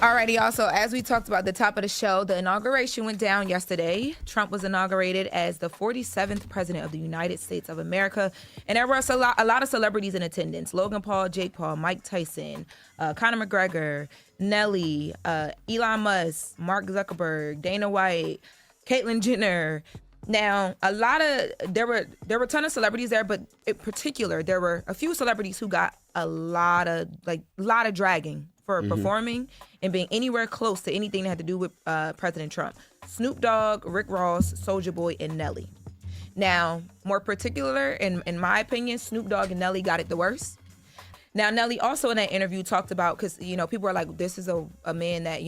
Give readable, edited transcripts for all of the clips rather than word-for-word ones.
Alrighty, y'all. So as we talked about at the top of the show, the inauguration went down yesterday. Trump was inaugurated as the 47th president of the United States of America. And there was a lot of celebrities in attendance. Logan Paul, Jake Paul, Mike Tyson, Conor McGregor, Nelly, Elon Musk, Mark Zuckerberg, Dana White, Caitlyn Jenner. Now, there were a ton of celebrities there, but in particular, there were a few celebrities who got a lot of dragging for performing and being anywhere close to anything that had to do with President Trump. Snoop Dogg, Rick Ross, Soulja Boy, and Nelly. Now, more particular, in my opinion, Snoop Dogg and Nelly got it the worst. Now, Nelly also in that interview talked about, because, people are like, this is a man that,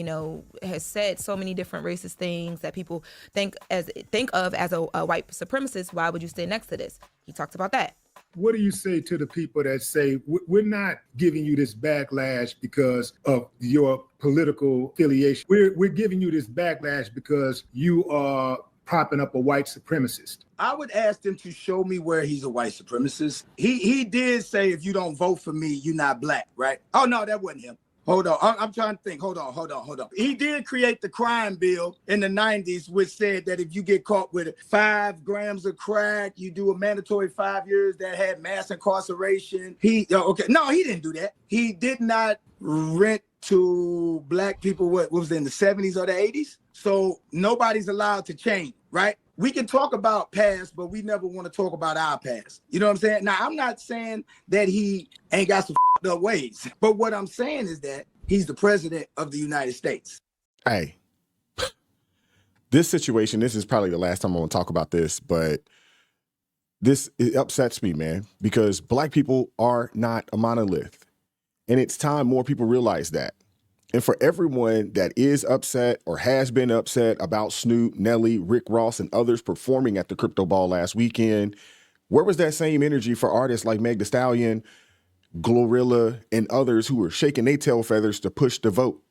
has said so many different racist things that people think of as a white supremacist. Why would you stay next to this? He talked about that. What do you say to the people that say, we're not giving you this backlash because of your political affiliation? We're giving you this backlash because you are propping up a white supremacist. I would ask them to show me where he's a white supremacist. He did say, if you don't vote for me, you're not black, right? Oh, no, that wasn't him. Hold on. I'm trying to think. Hold on. He did create the crime bill in the 90s, which said that if you get caught with 5 grams of crack, you do a mandatory 5 years. That had mass incarceration. No, he didn't do that. He did not rent to black people. What was it, in the 70s or the 80s? So nobody's allowed to change, right? We can talk about past, but we never want to talk about our past. You know what I'm saying? Now, I'm not saying that he ain't got some up ways, but what I'm saying is that he's the president of the United States. Hey, this situation, this is probably the last time I want to talk about this, but it upsets me, man, because black people are not a monolith. And it's time more people realize that. And for everyone that is upset or has been upset about Snoop, Nelly, Rick Ross, and others performing at the Crypto Ball last weekend, where was that same energy for artists like Meg Thee Stallion, Glorilla, and others who were shaking their tail feathers to push the vote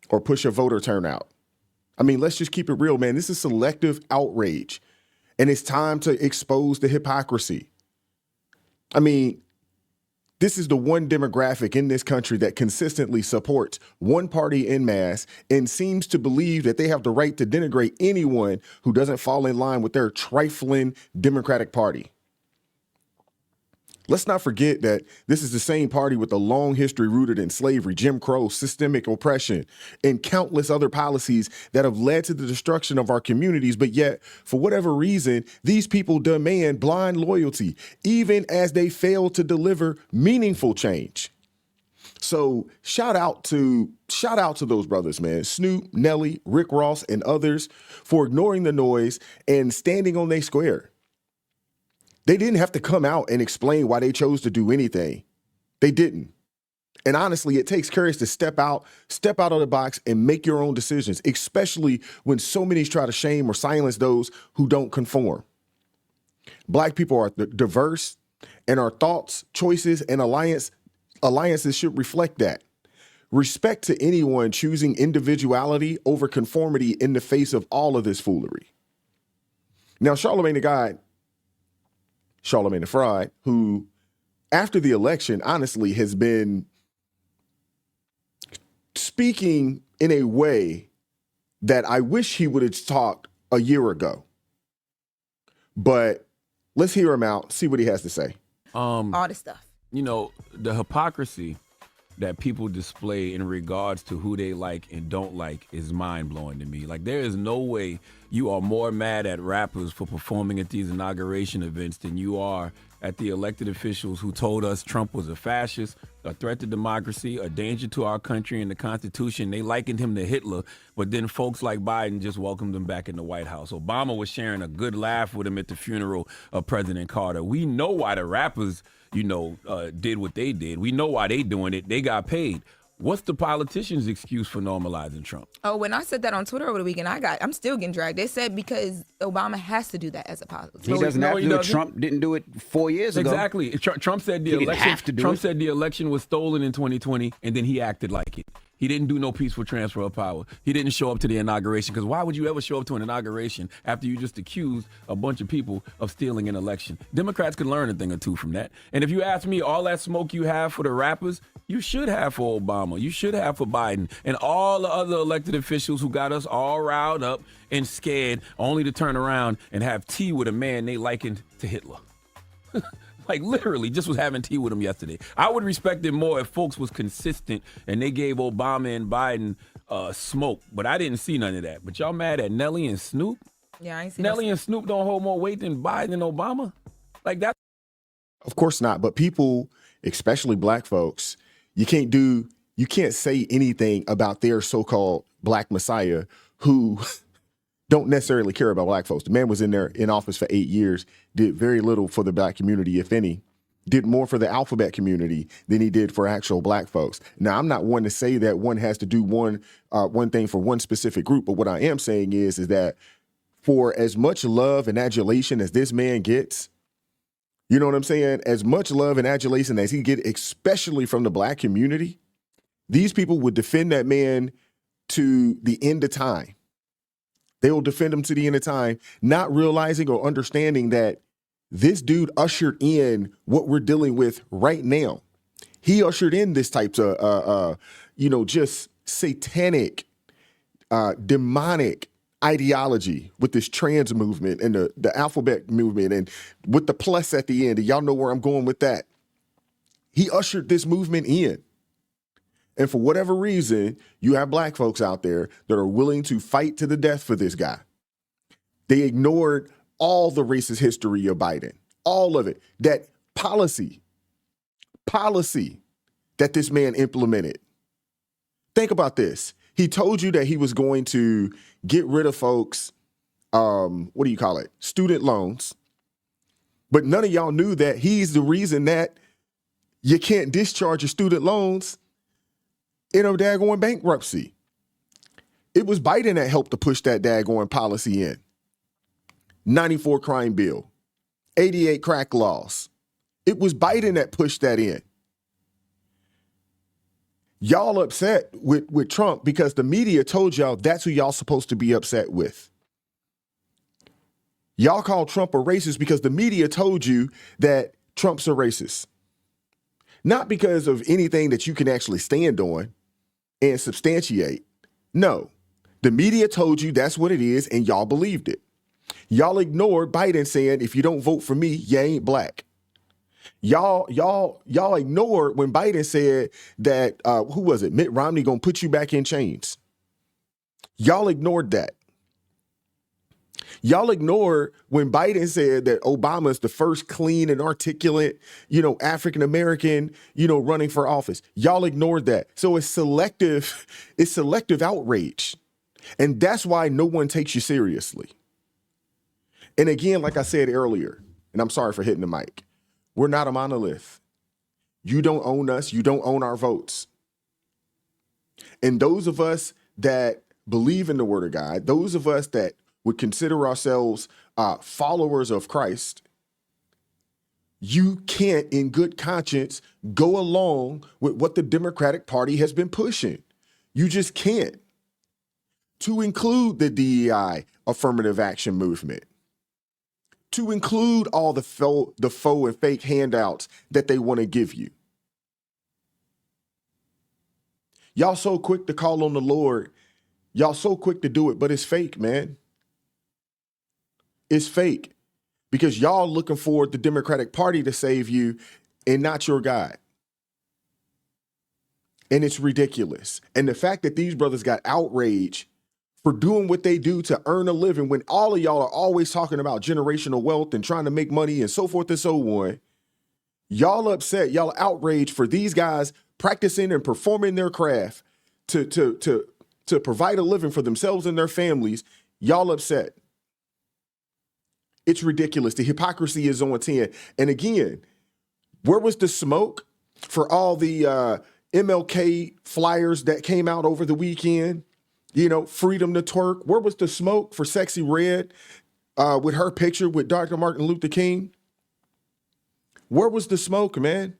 or push a voter turnout? I mean, let's just keep it real, man. This is selective outrage, and it's time to expose the hypocrisy. I mean, this is the one demographic in this country that consistently supports one party en masse and seems to believe that they have the right to denigrate anyone who doesn't fall in line with their trifling Democratic Party. Let's not forget that this is the same party with a long history rooted in slavery, Jim Crow, systemic oppression, and countless other policies that have led to the destruction of our communities. But yet, for whatever reason, these people demand blind loyalty, even as they fail to deliver meaningful change. So shout out to those brothers, man. Snoop, Nelly, Rick Ross, and others for ignoring the noise and standing on their square. They didn't have to come out and explain why they chose to do anything. They didn't. And honestly, it takes courage to step out of the box and make your own decisions, especially when so many try to shame or silence those who don't conform. Black people are diverse, and our thoughts, choices, and alliances should reflect that. Respect to anyone choosing individuality over conformity in the face of all of this foolery. Now, Charlamagne Tha God, Charlamagne the Fraud, who after the election, honestly, has been speaking in a way that I wish he would have talked a year ago. But let's hear him out, see what he has to say. All the stuff. The hypocrisy that people display in regards to who they like and don't like is mind-blowing to me. Like, there is no way you are more mad at rappers for performing at these inauguration events than you are at the elected officials who told us Trump was a fascist, a threat to democracy, a danger to our country and the Constitution. They likened him to Hitler, but then folks like Biden just welcomed him back in the White House. Obama was sharing a good laugh with him at the funeral of President Carter. We know why the rappers did what they did. We know why they doing it. They got paid. What's the politician's excuse for normalizing Trump? Oh, when I said that on Twitter over the weekend, I'm still getting dragged. They said because Obama has to do that as a politician. He doesn't have to do it. Trump didn't do it 4 years ago. Exactly. Trump said the election was stolen in 2020, and then he acted like it. He didn't do no peaceful transfer of power. He didn't show up to the inauguration, because why would you ever show up to an inauguration after you just accused a bunch of people of stealing an election? Democrats could learn a thing or two from that. And if you ask me, all that smoke you have for the rappers, you should have for Obama. You should have for Biden and all the other elected officials who got us all riled up and scared, only to turn around and have tea with a man they likened to Hitler. Like, literally, just was having tea with him yesterday. I would respect it more if folks was consistent and they gave Obama and Biden smoke, but I didn't see none of that. But y'all mad at Nelly and Snoop? Yeah, I ain't seen Nelly and Snoop don't hold more weight than Biden and Obama? Like that? Of course not. But people, especially black folks, you can't say anything about their so-called black messiah who don't necessarily care about black folks. The man was in office for 8 years, did very little for the black community, if any, did more for the alphabet community than he did for actual black folks. Now, I'm not one to say that one has to do one thing for one specific group, but what I am saying is that for as much love and adulation as this man gets, you know what I'm saying? As much love and adulation as he gets, especially from the black community, these people would defend that man to the end of time. They will defend him to the end of time, not realizing or understanding that this dude ushered in what we're dealing with right now. He ushered in this types of, just satanic, demonic ideology with this trans movement and the alphabet movement and with the plus at the end. And y'all know where I'm going with that. He ushered this movement in. And for whatever reason, you have black folks out there that are willing to fight to the death for this guy. They ignored all the racist history of Biden, all of it. That policy that this man implemented. Think about this. He told you that he was going to get rid of folks, student loans. But none of y'all knew that he's the reason that you can't discharge your student loans in a daggone bankruptcy. It was Biden that helped to push that daggone policy in. 94 crime bill, 88 crack laws. It was Biden that pushed that in. Y'all upset with Trump because the media told y'all that's who y'all supposed to be upset with. Y'all called Trump a racist because the media told you that Trump's a racist. Not because of anything that you can actually stand on and substantiate. No, the media told you that's what it is and y'all believed it. Y'all ignored Biden saying, if you don't vote for me, you ain't black. Y'all ignored when Biden said that, Mitt Romney gonna put you back in chains. Y'all ignored that. Y'all ignored when Biden said that Obama is the first clean and articulate, African-American, running for office. Y'all ignored that. So it's selective outrage. And that's why no one takes you seriously. And again, like I said earlier, and I'm sorry for hitting the mic, we're not a monolith. You don't own us. You don't own our votes. And those of us that believe in the word of God, those of us that would consider ourselves followers of Christ, you can't in good conscience go along with what the Democratic Party has been pushing. You just can't. To include the DEI affirmative action movement, to include all the faux and fake handouts that they want to give you. Y'all so quick to call on the Lord. Y'all so quick to do it, but it's fake, man. It's fake because y'all looking for the Democratic Party to save you and not your God. And it's ridiculous. And the fact that these brothers got outraged for doing what they do to earn a living when all of y'all are always talking about generational wealth and trying to make money and so forth and so on. Y'all upset, y'all outraged for these guys practicing and performing their craft to provide a living for themselves and their families. Y'all upset. It's ridiculous. The hypocrisy is on 10. And again, where was the smoke for all the MLK flyers that came out over the weekend? Freedom to twerk. Where was the smoke for Sexy Red with her picture with Dr. Martin Luther King? Where was the smoke, man?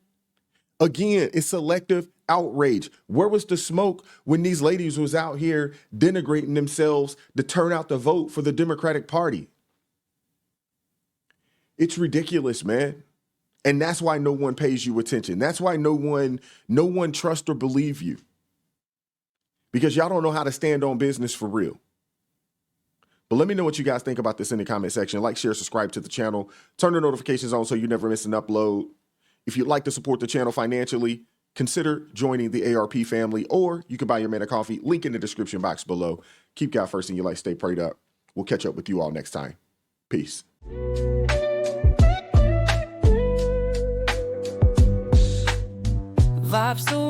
Again, it's selective outrage. Where was the smoke when these ladies was out here denigrating themselves to turn out to vote for the Democratic Party? It's ridiculous, man. And that's why no one pays you attention. That's why no one trusts or believe you. Because y'all don't know how to stand on business for real. But let me know what you guys think about this in the comment section. Like, share, subscribe to the channel. Turn the notifications on so you never miss an upload. If you'd like to support the channel financially, consider joining the ARP family, or you can buy your man a coffee. Link in the description box below. Keep God first in your life. Stay prayed up. We'll catch up with you all next time. Peace. Vibes so